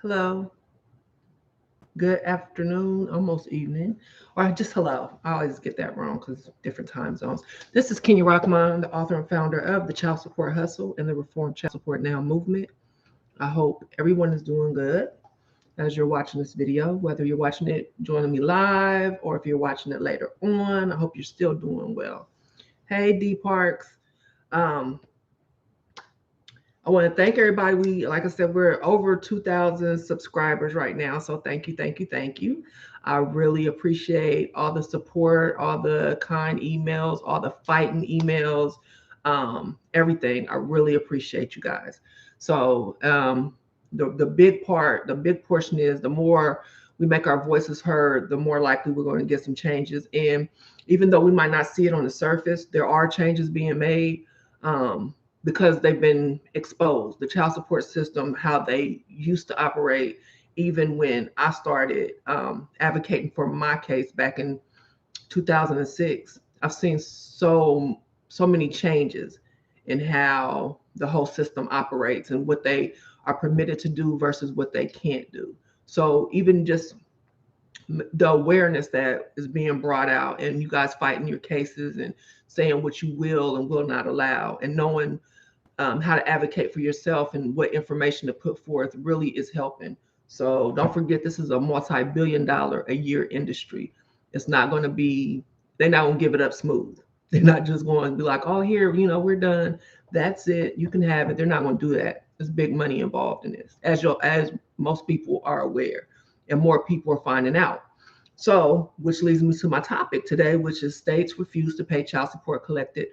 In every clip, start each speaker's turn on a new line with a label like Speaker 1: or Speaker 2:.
Speaker 1: Hello, good afternoon, almost evening, or just hello. I always get that wrong because different time zones. This is Kenya Rockman, the author and founder of the Child Support Hustle and the Reform Child Support Now movement. I hope everyone is doing good as you're watching this video, whether you're watching it joining me live or if you're watching it later on. I hope you're still doing well. Hey, D Parks. Um, I want to thank everybody. Like I said, we're over 2,000 subscribers right now. So thank you, thank you, thank you. I really appreciate all the support, all the kind emails, all the fighting emails, everything. I really appreciate you guys. So the big part, the big portion is the more we make our voices heard, the more likely we're going to get some changes. And even though we might not see it on the surface, there are changes being made. Because they've been exposed, the child support system, how they used to operate, even when I started advocating for my case back in 2006. I've seen so many changes in how the whole system operates and what they are permitted to do versus what they can't do. So even just the awareness that is being brought out and you guys fighting your cases and saying what you will and will not allow and knowing how to advocate for yourself and what information to put forth really is helping. So don't forget, this is a multi-billion-dollar a year industry. It's not going to be, they're not going to give it up smooth. They're not just going to be like, oh, here, we're done. That's it. You can have it. They're not going to do that. There's big money involved in this, as most people are aware, and more people are finding out. So, which leads me to my topic today, which is states refuse to pay child support collected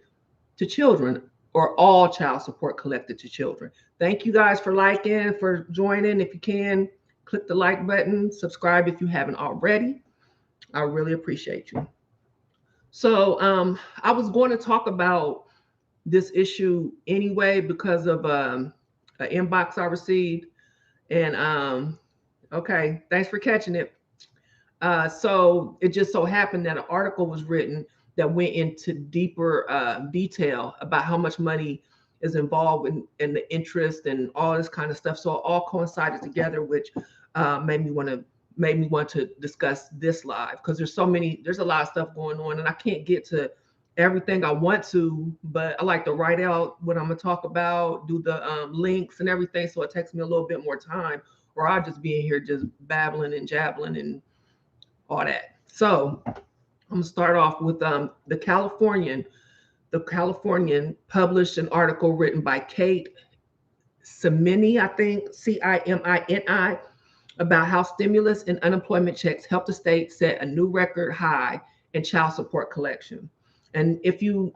Speaker 1: to children or all child support collected to children. Thank you guys for liking, for joining. If you can, click the like button, subscribe if you haven't already. I really appreciate you. So I was going to talk about this issue anyway because of an inbox I received. And okay, thanks for catching it. So it just so happened that an article was written that went into deeper detail about how much money is involved in the interest and all this kind of stuff. So it all coincided together, which made me want to discuss this live because there's a lot of stuff going on, and I can't get to everything I want to, but I like to write out what I'm gonna talk about, do the links and everything, so it takes me a little bit more time, or I'll just be in here just babbling and jabbling and all that. So I'm gonna start off with the Californian. The Californian published an article written by Kate Cimini, I think, Cimini, about how stimulus and unemployment checks help the state set a new record high in child support collection. And if you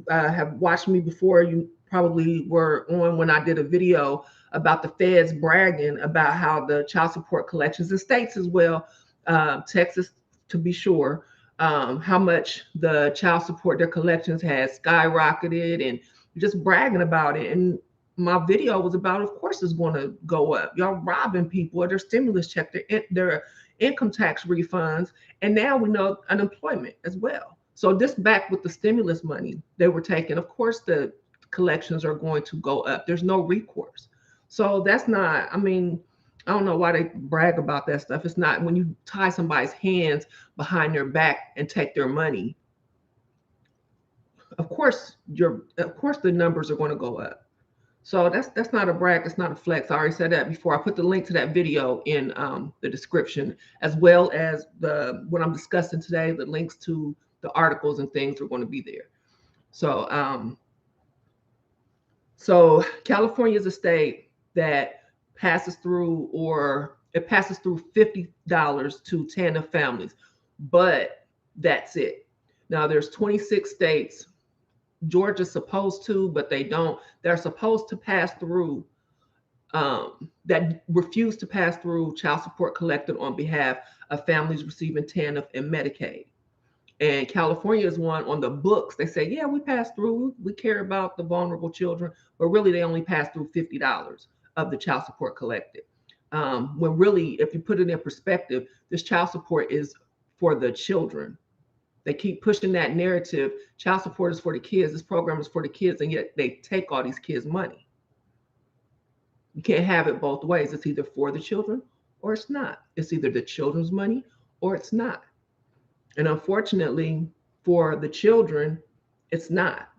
Speaker 1: have watched me before, you probably were on when I did a video about the feds bragging about how the child support collections in states as well, Texas to be sure, how much the child support, their collections has skyrocketed and just bragging about it. And my video was about, of course, it's going to go up. Y'all robbing people of their stimulus check, their income tax refunds, and now we know unemployment as well. So this back with the stimulus money they were taking, of course, the collections are going to go up. There's no recourse. So that's not, I mean, I don't know why they brag about that stuff. It's not when you tie somebody's hands behind their back and take their money. Of course the numbers are going to go up. So that's not a brag. It's not a flex. I already said that before. I put the link to that video in the description, as well as what I'm discussing today. The links to the articles and things are going to be there. So California is a state that passes through $50 to TANF families, but that's it. Now there's 26 states. Georgia's supposed to, but they don't. They're supposed to pass through, that refuse to pass through child support collected on behalf of families receiving TANF and Medicaid. And California is one on the books. They say, yeah, we pass through. We care about the vulnerable children, but really they only pass through $50 of the child support collected. When really, if you put it in perspective, this child support is for the children. They keep pushing that narrative. Child support is for the kids. This program is for the kids, and yet they take all these kids' money. You can't have it both ways. It's either for the children or it's not. It's either the children's money or it's not. And unfortunately, for the children, it's not.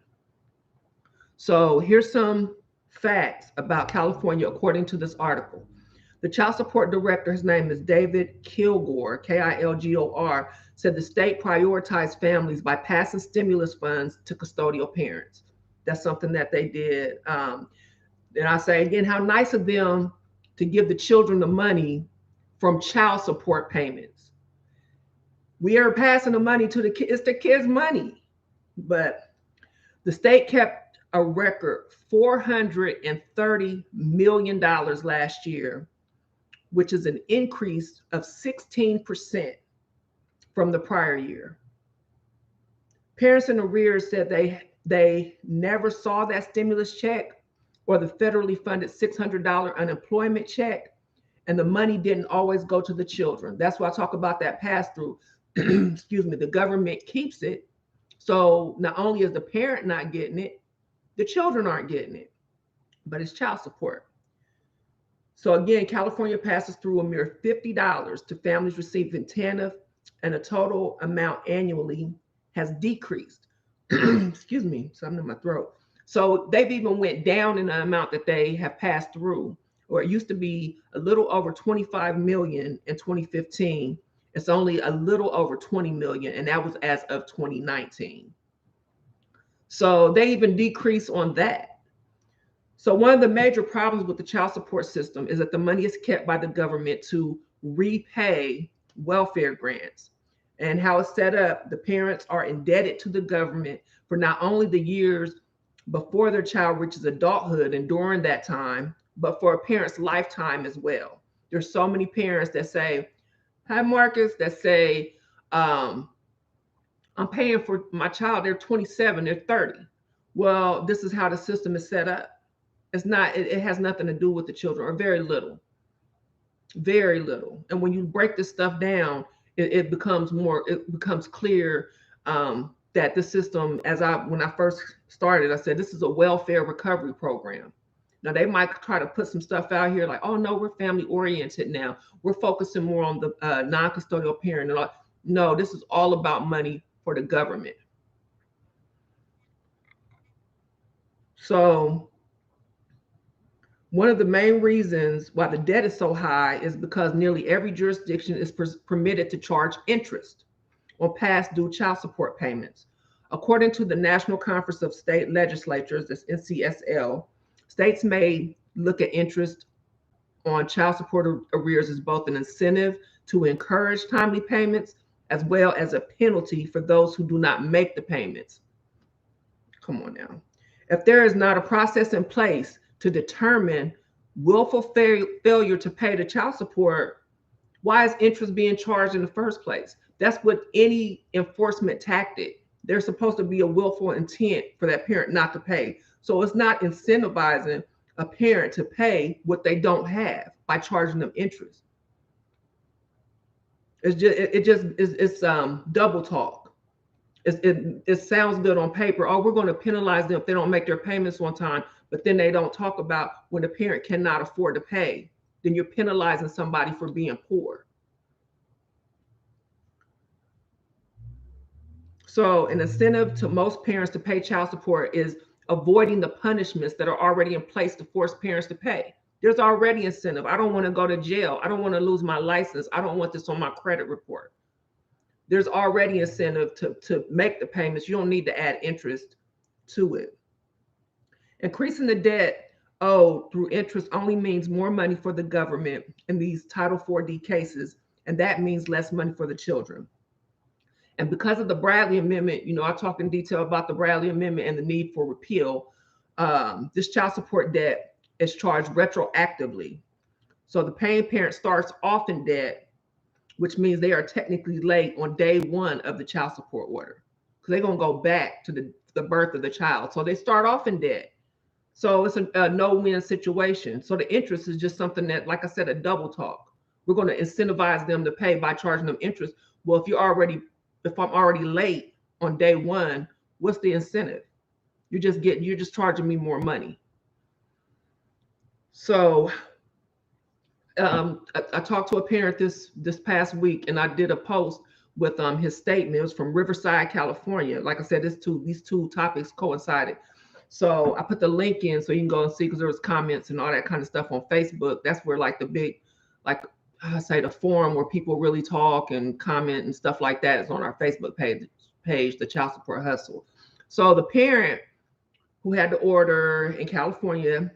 Speaker 1: So here's some facts about California according to this article. The child support director, his name is David Kilgore, Kilgor, said the state prioritized families by passing stimulus funds to custodial parents. That's something that they did. And I say again, how nice of them to give the children the money from child support payments. We are passing the money to the kids, it's the kids' money. But the state kept a record $430 million last year, which is an increase of 16% from the prior year. Parents in arrears said they never saw that stimulus check or the federally funded $600 unemployment check, and the money didn't always go to the children. That's why I talk about that pass-through. Excuse me, the government keeps it. So not only is the parent not getting it, the children aren't getting it, but it's child support. So again, California passes through a mere $50 to families receiving TANF, and the total amount annually has decreased. Excuse me, something in my throat. So they've even went down in the amount that they have passed through, or it used to be a little over 25 million in 2015. It's only a little over 20 million, and that was as of 2019. So they even decreased on that. So one of the major problems with the child support system is that the money is kept by the government to repay welfare grants. And how it's set up, the parents are indebted to the government for not only the years before their child reaches adulthood and during that time, but for a parent's lifetime as well. There's so many parents that say, hi, Marcus, that say, I'm paying for my child, they're 27, they're 30. Well, this is how the system is set up. It's not, it has nothing to do with the children, or very little. Very little. And when you break this stuff down, it becomes clear that the system, when I first started, I said, this is a welfare recovery program. Now they might try to put some stuff out here like, oh no, we're family oriented now. We're focusing more on the non-custodial parent. And all. No, this is all about money for the government. So one of the main reasons why the debt is so high is because nearly every jurisdiction is permitted to charge interest on past due child support payments. According to the National Conference of State Legislatures, that's NCSL, states may look at interest on child support arrears as both an incentive to encourage timely payments as well as a penalty for those who do not make the payments. Come on now. If there is not a process in place to determine willful failure to pay the child support, why is interest being charged in the first place? That's what any enforcement tactic. There's supposed to be a willful intent for that parent not to pay. So it's not incentivizing a parent to pay what they don't have by charging them interest. It's double talk. It sounds good on paper. Oh, we're going to penalize them if they don't make their payments on time, but then they don't talk about when the parent cannot afford to pay. Then you're penalizing somebody for being poor. So an incentive to most parents to pay child support is avoiding the punishments that are already in place to force parents to pay. There's already incentive. I don't want to go to jail. I don't want to lose my license. I don't want this on my credit report. There's already incentive to make the payments. You don't need to add interest to it. Increasing the debt owed through interest only means more money for the government in these Title 4D cases, and that means less money for the children. And because of the Bradley Amendment, I talked in detail about the Bradley Amendment and the need for repeal. This child support debt is charged retroactively. So the paying parent starts off in debt, which means they are technically late on day one of the child support order, because they're going to go back to the birth of the child. So they start off in debt. So it's a no-win situation. So the interest is just something that, like I said, a double talk. We're going to incentivize them to pay by charging them interest. Well, if I'm already late on day one, what's the incentive? You're just charging me more money. So I talked to a parent this past week, and I did a post with his statement. It was from Riverside, California. Like I said, these two topics coincided. So I put the link in so you can go and see, because there was comments and all that kind of stuff on Facebook. That's where like the big, like I say, the forum where people really talk and comment and stuff like that is on our Facebook page, the Child Support Hustle. So the parent who had the order in California,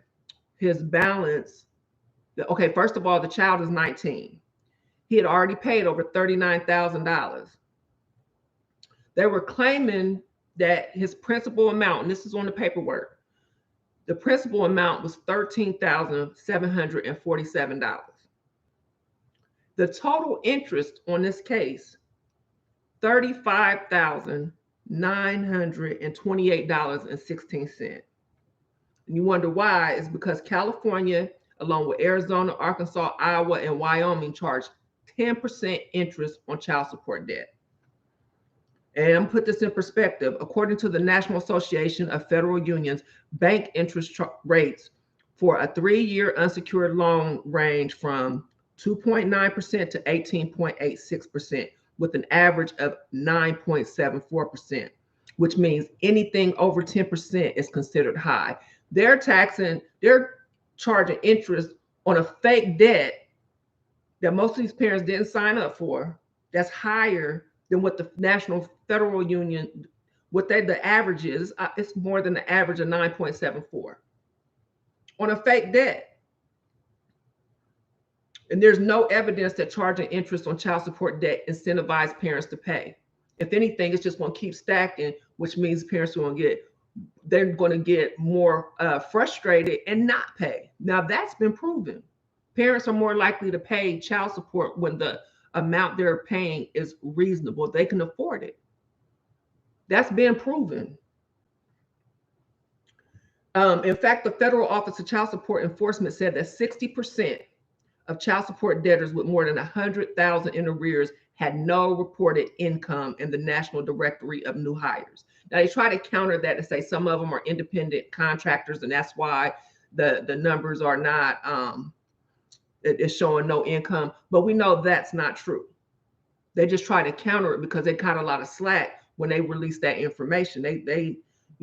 Speaker 1: his balance. Okay, first of all, the child is 19. He had already paid over $39,000. They were claiming that his principal amount, and this is on the paperwork, the principal amount was $13,747. The total interest on this case, $35,928.16. And you wonder why? It's because California, along with Arizona, Arkansas, Iowa, and Wyoming, charge 10% interest on child support debt. And I'm put this in perspective. According to the National Association of Federal Unions, bank interest rates for a 3-year unsecured loan range from 2.9% to 18.86%, with an average of 9.74%, which means anything over 10% is considered high. They're charging interest on a fake debt that most of these parents didn't sign up for, that's higher than what the National Federal Union, the average is. It's more than the average of 9.74 on a fake debt. And there's no evidence that charging interest on child support debt incentivizes parents to pay. If anything, it's just going to keep stacking, which means parents are they're going to get more frustrated and not pay. Now, that's been proven. Parents are more likely to pay child support when the amount they're paying is reasonable. They can afford it. That's been proven. In fact, the Federal Office of Child Support Enforcement said that 60% of child support debtors with more than $100,000 in arrears had no reported income in the National Directory of New Hires. Now, they try to counter that and say some of them are independent contractors, and that's why the numbers are not, it's showing no income. But we know that's not true. They just try to counter it because they caught a lot of slack when they released that information. They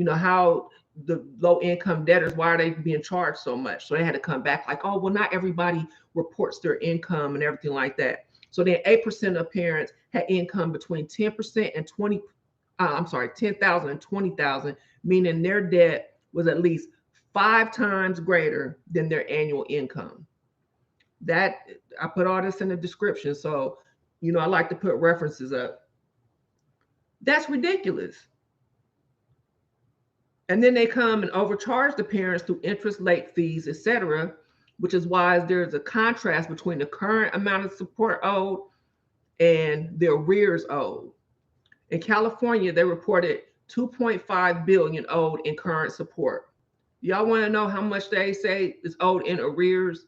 Speaker 1: how the low income debtors, why are they being charged so much? So they had to come back like, oh, well, not everybody reports their income and everything like that. So then 8% of parents had income between 10% and 10,000 and 20,000, meaning their debt was at least 5 times greater than their annual income. That, I put all this in the description. So, I like to put references up. That's ridiculous. And then they come and overcharge the parents through interest, late fees, etc., which is why there's a contrast between the current amount of support owed and the arrears owed. In California, they reported $2.5 billion owed in current support. Y'all want to know how much they say is owed in arrears?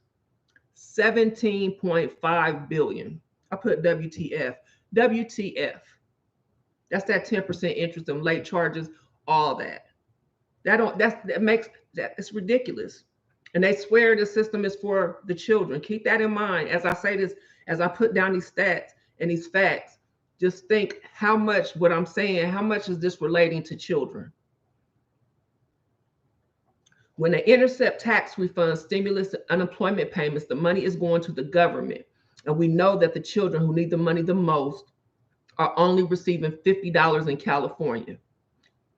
Speaker 1: $17.5 billion. I put WTF. WTF. That's that 10% interest and late charges, all that. It's ridiculous. And they swear the system is for the children. Keep that in mind. As I say this, as I put down these stats and these facts, just think how much what I'm saying, how much is this relating to children? When they intercept tax refunds, stimulus, and unemployment payments, the money is going to the government. And we know that the children who need the money the most are only receiving $50 in California.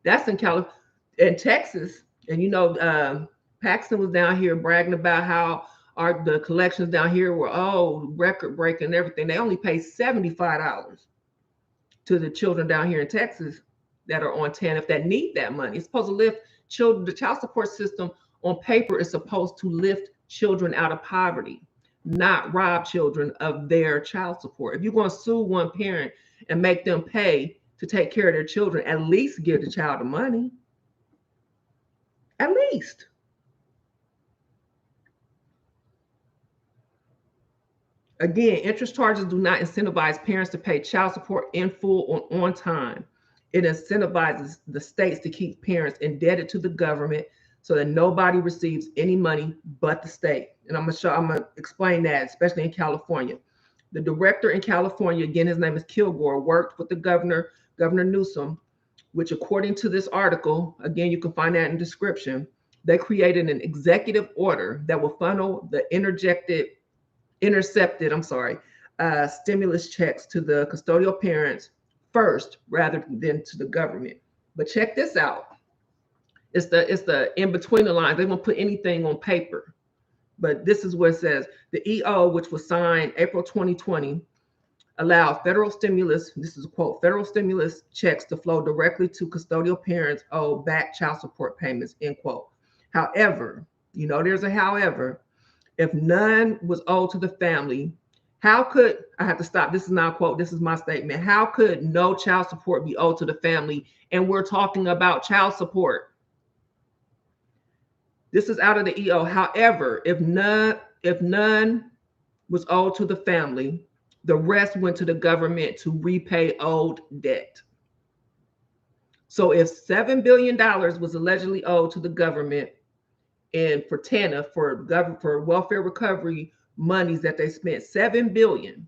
Speaker 1: That's in Texas. And Paxton was down here bragging about how the collections down here were record breaking and everything. They only pay $75 to the children down here in Texas that are on TANF that need that money. It's supposed to lift children. The child support system on paper is supposed to lift children out of poverty, not rob children of their child support. If you're going to sue one parent and make them pay to take care of their children, at least give the child the money. At least. Again, interest charges do not incentivize parents to pay child support in full or on time. It incentivizes the states to keep parents indebted to the government, so that nobody receives any money but the state. And I'm gonna explain that, especially in California. The director in California, again, his name is Kilgore, worked with the Governor Newsom, which according to this article, again, you can find that in the description, they created an executive order that will funnel the intercepted stimulus checks to the custodial parents first rather than to the government. But check this out. It's the in between the lines. They won't put anything on paper. But this is what it says. The EO, which was signed April 2020, allowed federal stimulus, this is a quote, federal stimulus checks to flow directly to custodial parents owed back child support payments, end quote. However, there's a however, if none was owed to the family, how could, I have to stop, this is not a quote, this is my statement. How could no child support be owed to the family? And we're talking about child support. This is out of the EO. However, if none was owed to the family, the rest went to the government to repay owed debt. So if $7 billion was allegedly owed to the government, and for TANF, for welfare recovery monies that they spent, $7 billion,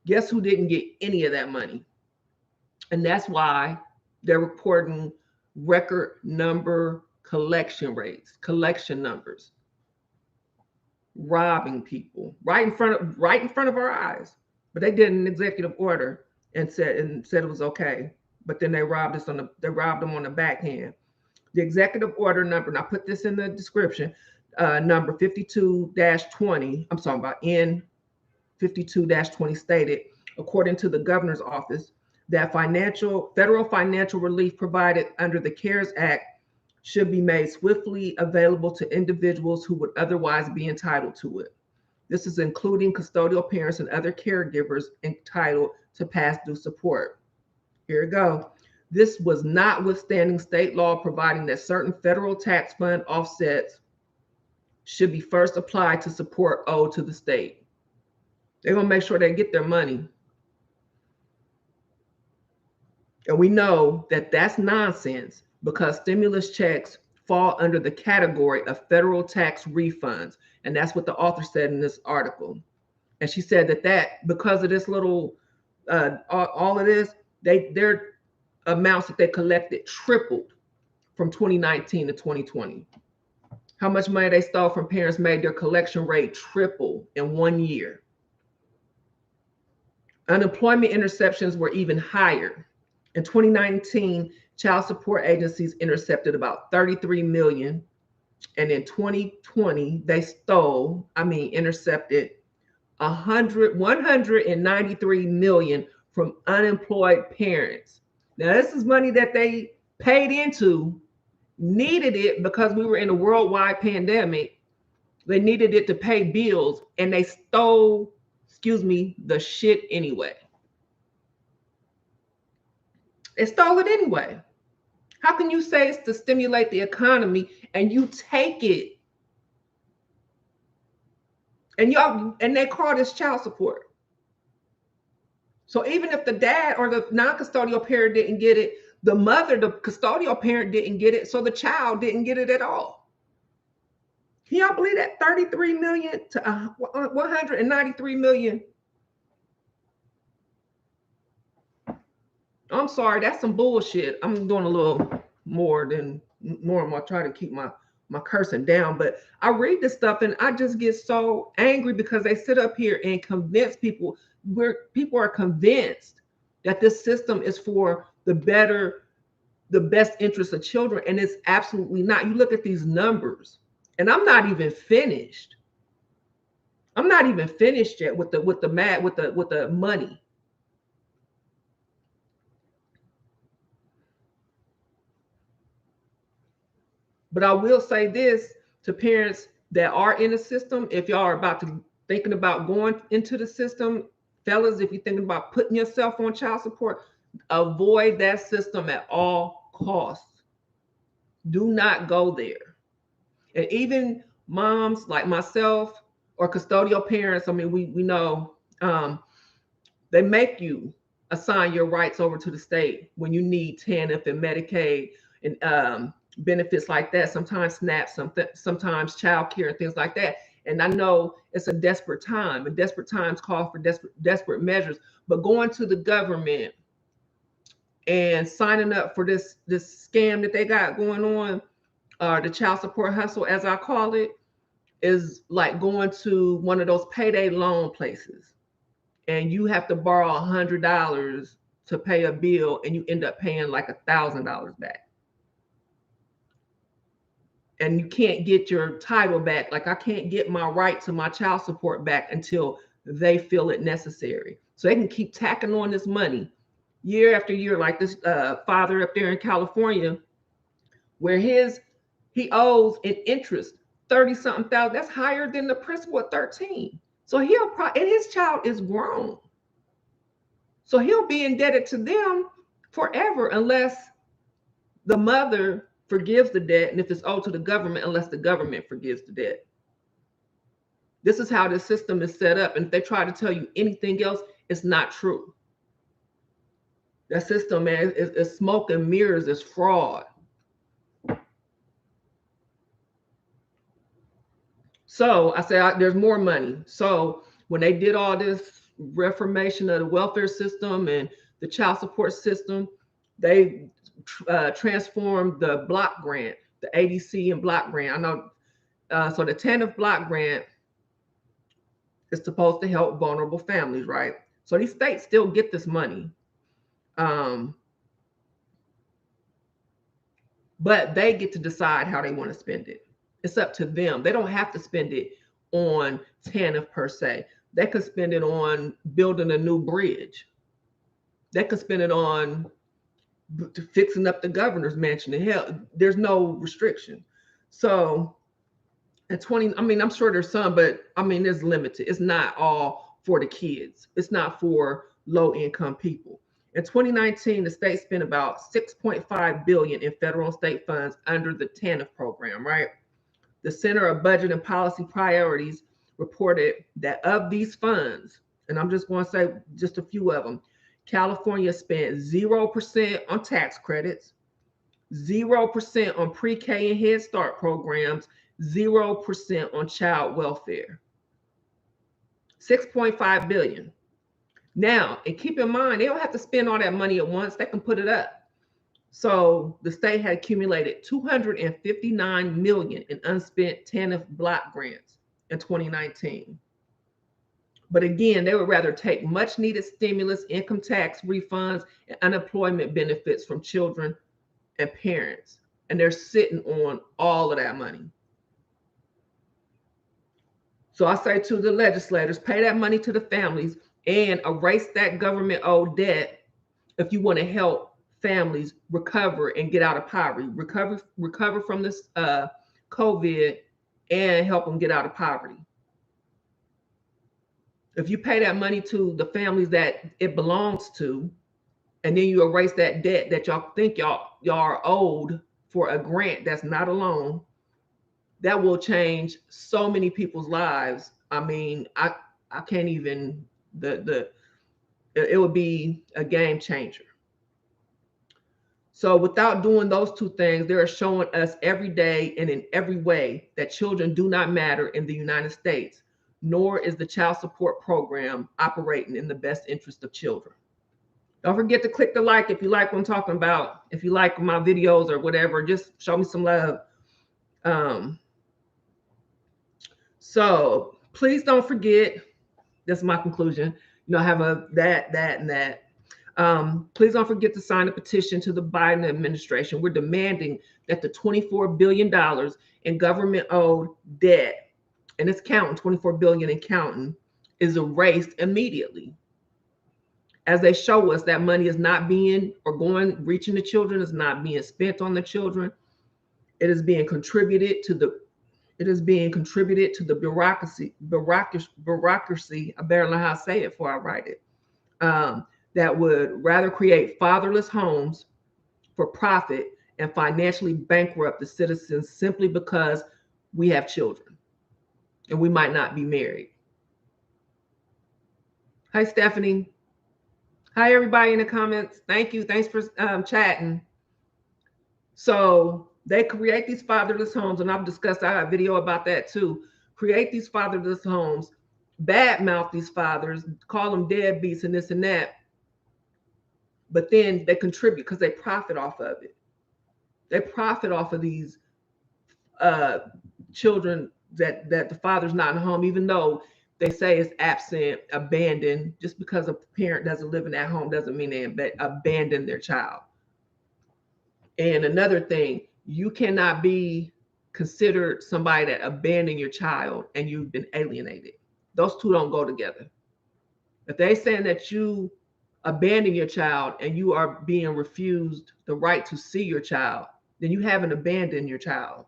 Speaker 1: guess who didn't get any of that money? And that's why they're reporting record number collection rates, collection numbers, robbing people right in front of our eyes. But they did an executive order and said it was okay. But then they robbed them on the backhand. The executive order number, and I put this in the description, number 52-20, I'm talking about N 52-20 stated, according to the governor's office, that federal financial relief provided under the CARES Act should be made swiftly available to individuals who would otherwise be entitled to it. This is including custodial parents and other caregivers entitled to past due support. Here we go. This was notwithstanding state law providing that certain federal tax fund offsets should be first applied to support owed to the state. They're going to make sure they get their money. And we know that that's nonsense because stimulus checks fall under the category of federal tax refunds. And that's what the author said in this article. And she said that because of this little, all of this, their amounts that they collected tripled from 2019 to 2020. How much money they stole from parents made their collection rate triple in 1 year. Unemployment interceptions were even higher. In 2019, child support agencies intercepted about 33 million. And in 2020, they intercepted 193 million from unemployed parents. Now, this is money that they paid into, needed it because we were in a worldwide pandemic. They needed it to pay bills, and they stole, the shit anyway. They stole it anyway. How can you say it's to stimulate the economy and you take it and they call this child support? So even if the dad or the non-custodial parent didn't get it, the custodial parent didn't get it, so the child didn't get it at all. Can y'all believe that? 33 million to 193 million. I'm sorry, that's some bullshit. I'm doing a little more than normal. I try to keep my cursing down, but I read this stuff and I just get so angry because they sit up here and convince people, where people are convinced that this system is for the best interest of children, and it's absolutely not. You look at these numbers, and I'm not even finished. I'm not even finished yet with the money. But I will say this to parents that are in the system: if y'all are thinking about going into the system, fellas, if you're thinking about putting yourself on child support, avoid that system at all costs. Do not go there. And even moms like myself or custodial parents, we know they make you assign your rights over to the state when you need TANF and Medicaid and benefits like that, sometimes SNAP, sometimes child care and things like that. And I know it's a desperate time, and desperate times call for desperate measures. But going to the government and signing up for this scam that they got going on, the child support hustle, as I call it, is like going to one of those payday loan places, and you have to borrow $100 to pay a bill, and you end up paying like $1,000 back. And you can't get your title back. Like, I can't get my right to my child support back until they feel it necessary. So they can keep tacking on this money year after year, like this father up there in California, where he owes in interest 30 something thousand. That's higher than the principal at 13. So and his child is grown. So he'll be indebted to them forever unless the mother forgives the debt, and if it's owed to the government, unless the government forgives the debt. This is how this system is set up. And if they try to tell you anything else, it's not true. That system, man, is smoke and mirrors, is fraud. So I said, there's more money. So when they did all this reformation of the welfare system and the child support system, they transformed the block grant, the ADC and block grant. I know. So the TANF block grant is supposed to help vulnerable families, right? So these states still get this money. But they get to decide how they want to spend it. It's up to them. They don't have to spend it on TANF per se. They could spend it on building a new bridge. They could spend it on fixing up the governor's mansion. And hell, there's no restriction. So at 20, I mean, I'm sure there's some, but I mean, it's limited. It's not all for the kids. It's not for low income people. In 2019, the state spent about $6.5 billion in federal and state funds under the TANF program, right? The Center of Budget and Policy Priorities reported that of these funds, and I'm just going to say just a few of them, California spent 0% on tax credits, 0% on pre-K and Head Start programs, 0% on child welfare. 6.5 billion. Now, and keep in mind, they don't have to spend all that money at once. They can put it up. So the state had accumulated $259 million in unspent TANF block grants in 2019. But again, they would rather take much needed stimulus, income tax refunds, and unemployment benefits from children and parents. And they're sitting on all of that money. So I say to the legislators, pay that money to the families and erase that government owed debt if you want to help families recover and get out of poverty, recover from this COVID, and help them get out of poverty. If you pay that money to the families that it belongs to, and then you erase that debt that y'all think y'all are owed for a grant that's not a loan, that will change so many people's lives. I mean, I can't even, it would be a game changer. So without doing those two things, they're showing us every day and in every way that children do not matter in the United States, nor is the child support program operating in the best interest of children. Don't forget to click the like if you like what I'm talking about. If you like my videos or whatever, just show me some love. So please don't forget, that's my conclusion. I have that, and that. Please don't forget to sign a petition to the Biden administration. We're demanding that the $24 billion in government owed debt, and it's counting, 24 billion and counting, is erased immediately. As they show us that money is not reaching the children, is not being spent on the children. It is being contributed to the bureaucracy. I better know how to say it before I write it. That would rather create fatherless homes for profit and financially bankrupt the citizens simply because we have children and we might not be married. Hi, Stephanie. Hi, everybody in the comments. Thank you. Thanks for chatting. So They create these fatherless homes, and I've discussed, I got a video about that too. Create these fatherless homes, badmouth these fathers, call them deadbeats and this and that. But then they contribute because they profit off of it. They profit off of these uh, children that the father's not in home, even though they say it's absent, abandoned. Just because a parent doesn't live in that home doesn't mean they abandon their child. And another thing, you cannot be considered somebody that abandoned your child and you've been alienated. Those two don't go together. If they're saying that you abandon your child and you are being refused the right to see your child, then you haven't abandoned your child.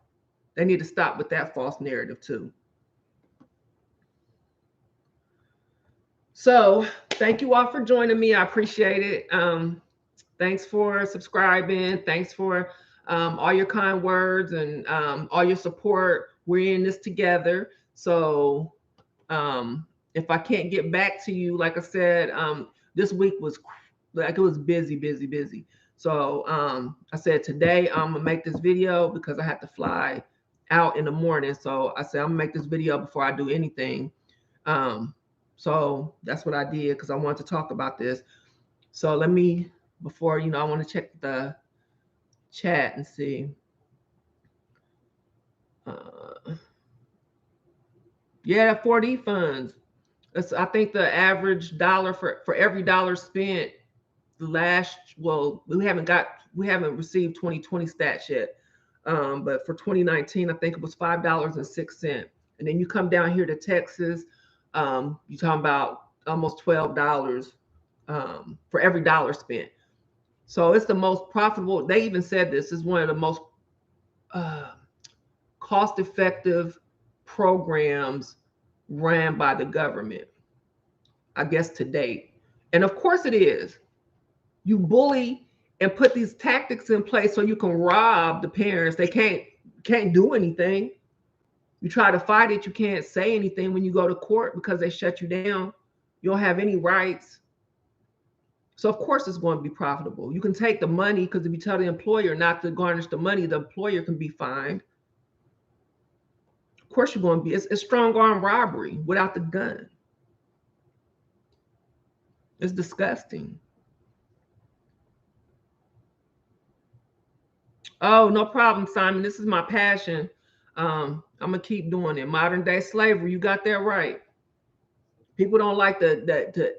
Speaker 1: They need to stop with that false narrative too. So thank you all for joining me. I appreciate it. Thanks for subscribing. Thanks for all your kind words and all your support. We're in this together. So if I can't get back to you, like I said, this week was like, it was busy. So I said today I'm gonna make this video because I have to fly out in the morning. So I said I'm gonna make this video before I do anything. So that's what I did because I wanted to talk about this. So let me, before, I want to check the chat and see. Yeah, 4D funds. I think the average dollar for every dollar spent we haven't received 2020 stats yet. But for 2019, I think it was $5.06. And then you come down here to Texas, you're talking about almost $12 for every dollar spent. So it's the most profitable. They even said this is one of the most cost-effective programs ran by the government, I guess, to date. And of course it is. You bully and put these tactics in place so you can rob the parents. They can't do anything. You try to fight it, you can't say anything when you go to court because they shut you down. You don't have any rights. So of course it's going to be profitable. You can take the money because if you tell the employer not to garnish the money, the employer can be fined. Of course you're going to be. It's strong arm robbery without the gun. It's disgusting. Oh, no problem, Simon. This is my passion. I'm gonna keep doing it. Modern day slavery. You got that right. People don't like to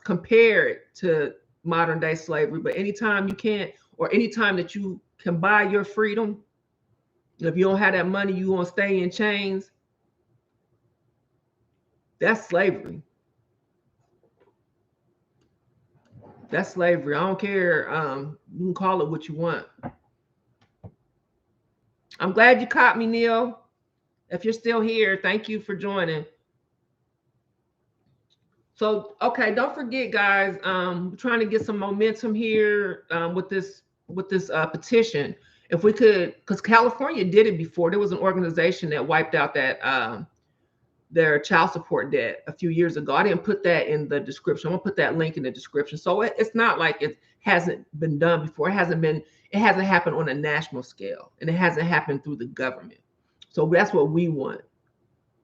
Speaker 1: compare it to modern day slavery, but anytime you can't, or anytime that you can buy your freedom, if you don't have that money, you gonna stay in chains. That's slavery. That's slavery. I don't care. You can call it what you want. I'm glad you caught me, Neil. If you're still here, thank you for joining. So, okay, don't forget, guys. We're trying to get some momentum here with this petition. If we could, because California did it before. There was an organization that wiped out that their child support debt a few years ago. I didn't put that in the description. I'm gonna put that link in the description. So it's not like it hasn't been done before. It hasn't happened on a national scale, and it hasn't happened through the government. So that's what we want.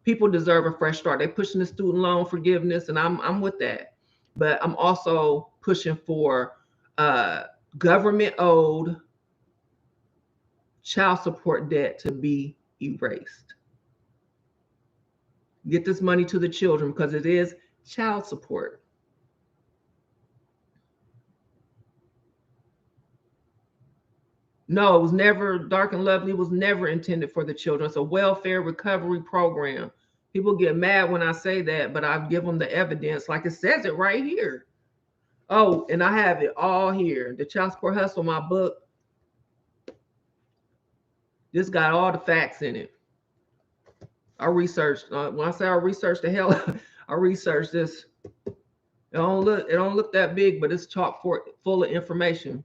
Speaker 1: People deserve a fresh start. They're pushing the student loan forgiveness, and I'm with that. But I'm also pushing for government owed child support debt to be erased. Get this money to the children because it is child support. No, it was never, Dark and Lovely was never intended for the children. It's a welfare recovery program. People get mad when I say that, but I give them the evidence. Like it says it right here. Oh, and I have it all here. The Child Support Hustle, my book. This got all the facts in it. I researched. When I say I researched the hell, I researched this. It don't look that big, but it's chock full of information.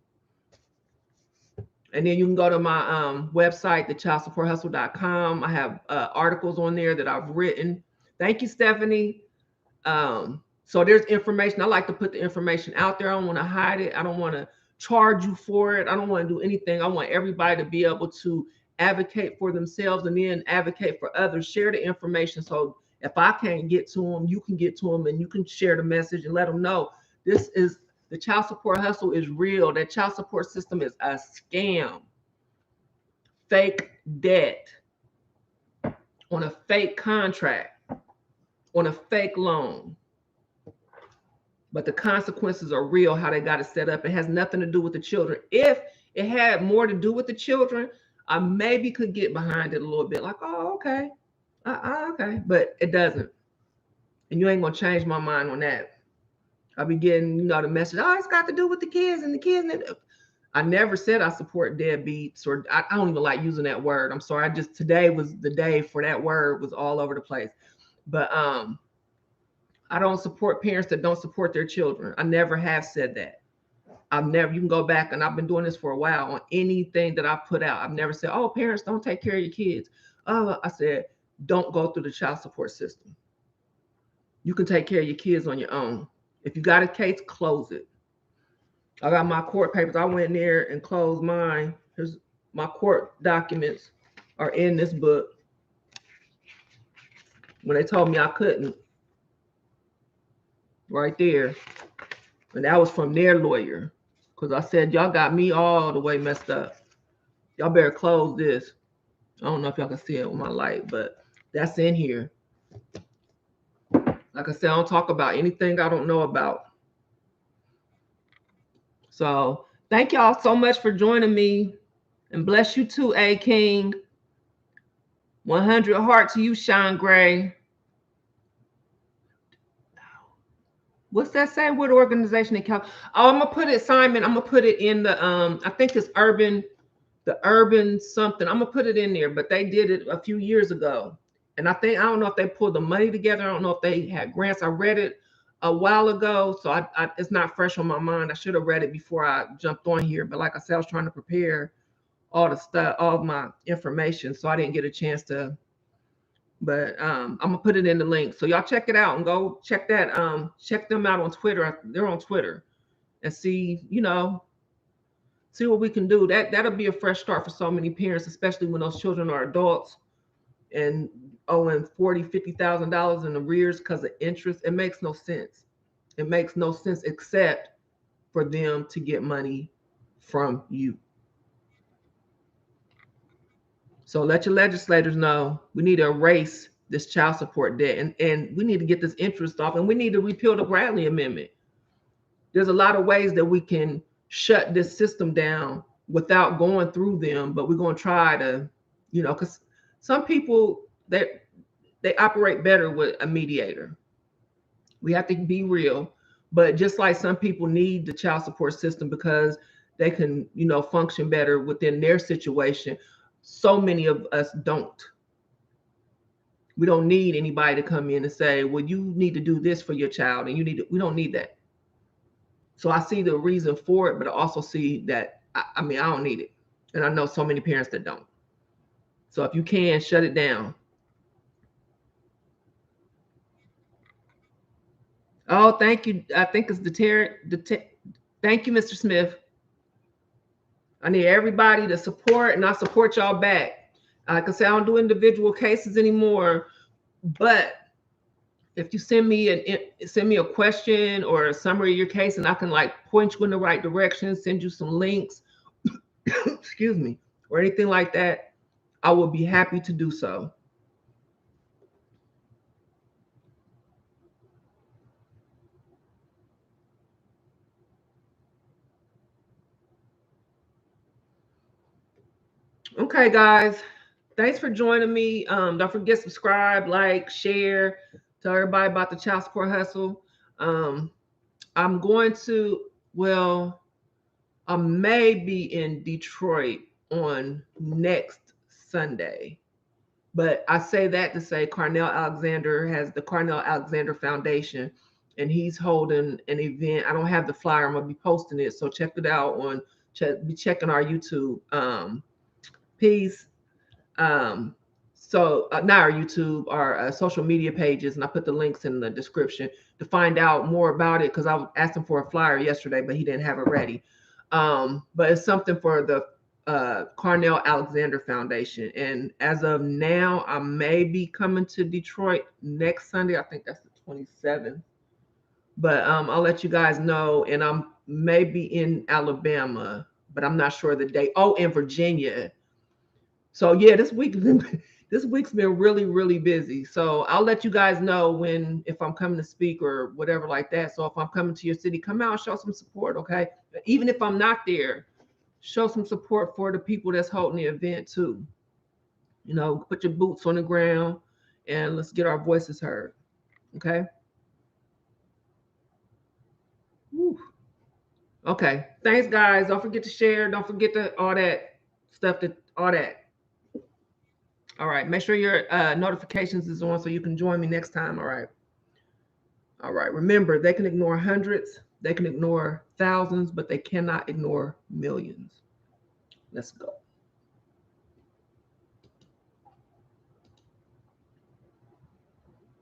Speaker 1: And then you can go to my website, thechildsupporthustle.com. I have articles on there that I've written. Thank you, Stephanie. So there's information. I like to put the information out there. I don't want to hide it. I don't want to charge you for it. I don't want to do anything. I want everybody to be able to advocate for themselves and then advocate for others. Share the information. So if I can't get to them, you can get to them, and you can share the message and let them know this is the child support hustle is real. That child support system is a scam. Fake debt on a fake contract, on a fake loan. But the consequences are real, how they got it set up. It has nothing to do with the children. If it had more to do with the children, I maybe could get behind it a little bit. Like, oh, okay. Okay. But it doesn't. And you ain't going to change my mind on that. I'll be getting, the message, oh, it's got to do with the kids and the kids. I never said I support deadbeats, or I don't even like using that word. I'm sorry. Today was the day for that word, was all over the place. But I don't support parents that don't support their children. I never have said that. You can go back, and I've been doing this for a while on anything that I put out. I've never said, oh, parents don't take care of your kids. I said, don't go through the child support system. You can take care of your kids on your own. If you got a case, close it. I got my court papers. I went in there and closed mine. Here's my court documents are in this book. When they told me I couldn't, right there. And that was from their lawyer, because I said, y'all got me all the way messed up. Y'all better close this. I don't know if y'all can see it with my light, but that's in here. Like I said, I don't talk about anything I don't know about. So thank y'all so much for joining me, and bless you too, A King. 100 heart to you, Sean Gray. What's that say? What organization in Cal? Oh, I'm gonna put it, Simon. I'm gonna put it in the I think it's the urban something. I'm gonna put it in there, but they did it a few years ago. And I don't know if they pulled the money together. I don't know if they had grants. I read it a while ago, so it's not fresh on my mind. I should have read it before I jumped on here. But like I said, I was trying to prepare all the stuff, all of my information, so I didn't get a chance to. But I'm gonna put it in the link, so y'all check it out and go check that. Check them out on Twitter. They're on Twitter, and see what we can do. That'll be a fresh start for so many parents, especially when those children are adults and owing $40,000-$50,000 in arrears because of interest. It makes no sense. It makes no sense except for them to get money from you. So let your legislators know we need to erase this child support debt, and we need to get this interest off, and we need to repeal the Bradley Amendment. There's a lot of ways that we can shut this system down without going through them, but we're going to try to, because some people, they operate better with a mediator. We have to be real, but just like some people need the child support system because they can, function better within their situation, so many of us don't. We don't need anybody to come in and say, well, you need to do this for your child, and we don't need that. So I see the reason for it, but I also see that, I don't need it. And I know so many parents that don't. So if you can, shut it down. Oh, thank you. I think it's thank you, Mr. Smith. I need everybody to support, and I support y'all back. Like I say, I don't do individual cases anymore, but if you send me a question or a summary of your case, and I can point you in the right direction, send you some links, excuse me, or anything like that, I will be happy to do so. Okay, guys. Thanks for joining me. Don't forget, subscribe, like, share, tell everybody about the child support hustle. I'm going to, I may be in Detroit on next Sunday. But I say that to say Carnell Alexander has the Carnell Alexander Foundation, and he's holding an event. I don't have the flyer. I'm going to be posting it. So check it out be checking our YouTube. Peace. Not our YouTube, our social media pages, and I put the links in the description to find out more about it, because I was asking for a flyer yesterday, but he didn't have it ready. But it's something for the Carnell Alexander Foundation. And as of now, I may be coming to Detroit next Sunday. I think that's the 27th. But I'll let you guys know. And I'm maybe in Alabama, but I'm not sure the date. Oh, in Virginia. So yeah, this week's been really, really busy. So I'll let you guys know when if I'm coming to speak or whatever like that. So if I'm coming to your city, come out, show some support, okay? Even if I'm not there, show some support for the people that's holding the event too. You know, put your boots on the ground and let's get our voices heard. Okay. Whew. Okay. Thanks, guys. Don't forget to share. Don't forget to all that stuff. That all that. All right. Make sure your notifications is on so you can join me next time. All right. All right. Remember, they can ignore hundreds, they can ignore thousands, but they cannot ignore millions. Let's go.